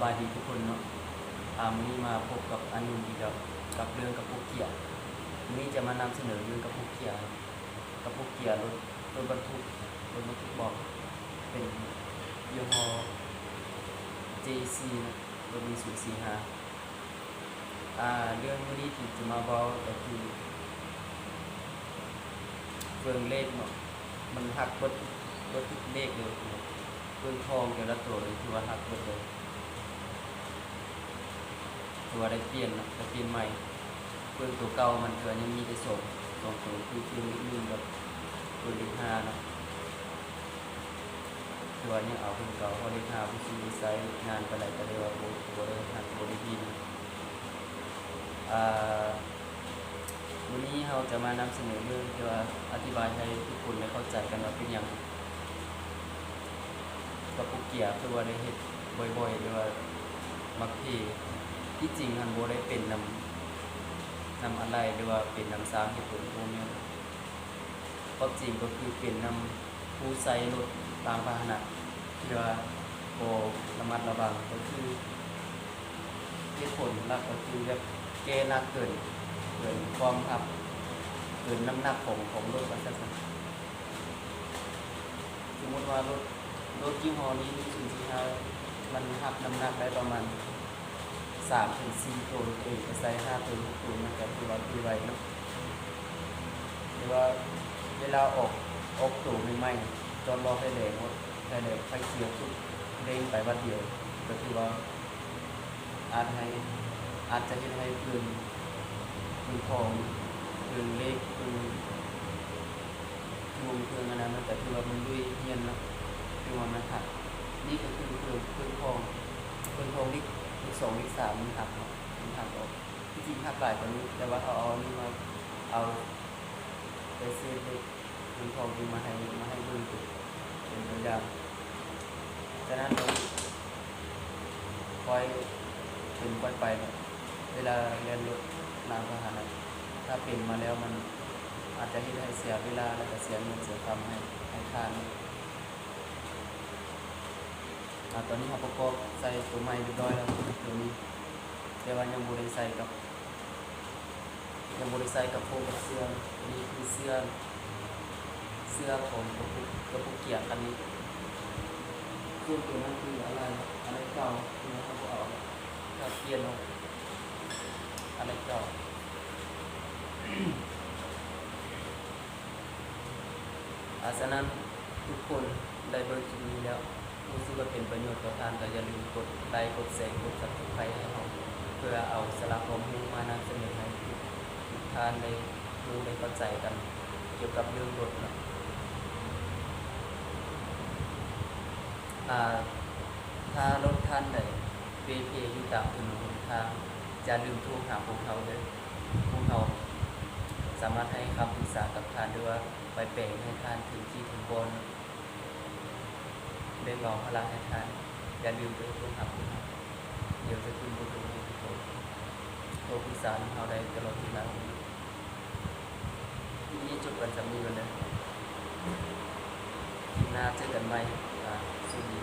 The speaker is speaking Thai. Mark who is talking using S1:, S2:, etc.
S1: บายดีทุกคนเนาะวันนี้มาพบกับอันนุนอีกแล้วกับเรื่องกระปุกเกียร์วันนี้จะมานำเสนอเรื่องกระปุกเกียร์กระปุกเกียร์รถบรรทุกบอกเป็นยี่ห้อ JC รถมี045เรื่องวันนี้ที่จะมาบอกก็คือเฟืองเลขเนาะมันหักเบิดทุกเลขเลยเฟืองทองแต่ละตัวเลยที่ว่าหักเบิดเลยตัวได้เปลี่ยนเนาะได้เปลี่ยนใหม่เฟืองตัวเก่ามันเกิดยังมีแต่สองตัวคือเฟืองนิดนึงกับเฟืองเลข5เนาะตัวนี้เอาเฟืองเก่าเพราะเลข5ผู้ซื้อใช้งานไปไหนก็ได้ว่าโบได้หักโบได้บินวันนี้เราจะมานำเสนอเรื่องที่ว่าอธิบายให้ทุกคนได้เข้าใจกันว่าเป็นอย่างกระปุกเกียร์คือว่าได้เห็ดบ่อยๆหรือว่ามักเทที่จริงมันโบได้เป็นนำอะไรหรือว่าเป็นนำสร้างเหตุผลพวกนี้ก็จริงก็คือเป็นนำผู้ใช้รถตามพาหนะที่ว่าโบระมัดระวังก็คือเหตุผลหลักก็คือแบบแก้หนักเกินความขับเกินน้ำหนักของรถว่าซั่นสมมติว่ารถยี่ห้อนี้มี045มันหับน้ำหนักได้ประมาณ3-4 ตัวเองก็ใส่5 ตัว 6 ตัวมันก็คือว่าคือไว้เนาะหรือว่าเวลาออกตัวใหม่ๆจอดรอไฟแดงไฟเขียวสุดเร่งไปวัดเดียวก็คือว่าอาจจะเห็นให้ปืนของปืนเล็กปืนวงปืนอันนั้นมันแต่คือว่ามันด้วยเฮียนเนาะคือว่ามันหักนี่ก็คือปืนของลิก2ลิก3มันหักออกที่จริงหักหลายกว่านี้แต่ว่าเขาเอานี่มาเอาไปเซฟเลยปืนของที่มาให้ดูเป็นตัวอย่างฉะนั้นเราคอยไปเวลาเรียนรถนางพาหนะถ้าเป็นมาแล้วมันอาจจะให้เสียเวลาและก็เสียเงินเสียคำให้ค่านี้ตอนนี้เราประกอบใส่ตัวใหม่เรียบร้อยแล้วตัวนี้แต่ว่ายังบริใส่กับโฟกับเสื้อนี่คือเสื้อของกระปุกเกียร์คันนี้ส่วนตัวนั้นคืออะไรเก่านะครับเอาถ้าเปลี่ยนเอาอะไรเก่าฉะนั้นทุกคนได้เบอร์คลิปนี้แล้วรู้สึกว่าเป็นประโยชน์ต่อท่านก็อย่าลืมกดไลค์กดแชร์กด Subscribe ให้เราเพื่อเอาสาระความรู้มานำเสนอให้ทุกท่านได้รู้ได้เข้าใจกันเกี่ยวกับเรื่องรถนะถ้ารถท่านใดเวเพอยู่ตามถนนหนทางอย่าลืมโทรหาพวกเราด้วยพวกเราสามารถให้คำปรึกษากับท่านด้วยว่าไปแปลงให้ท่านถึงที่ถึงบนเรียกร้องพลังให้ท่านอย่าลืมโทรหาพวกเราเดี๋ยวจะขึ้นบนโทรโทรปรึกษาเราได้ตลอดเวลาที่นี้จบกันสำนีกันเลยคลิปหน้าเจอกันใหม่สวัสดี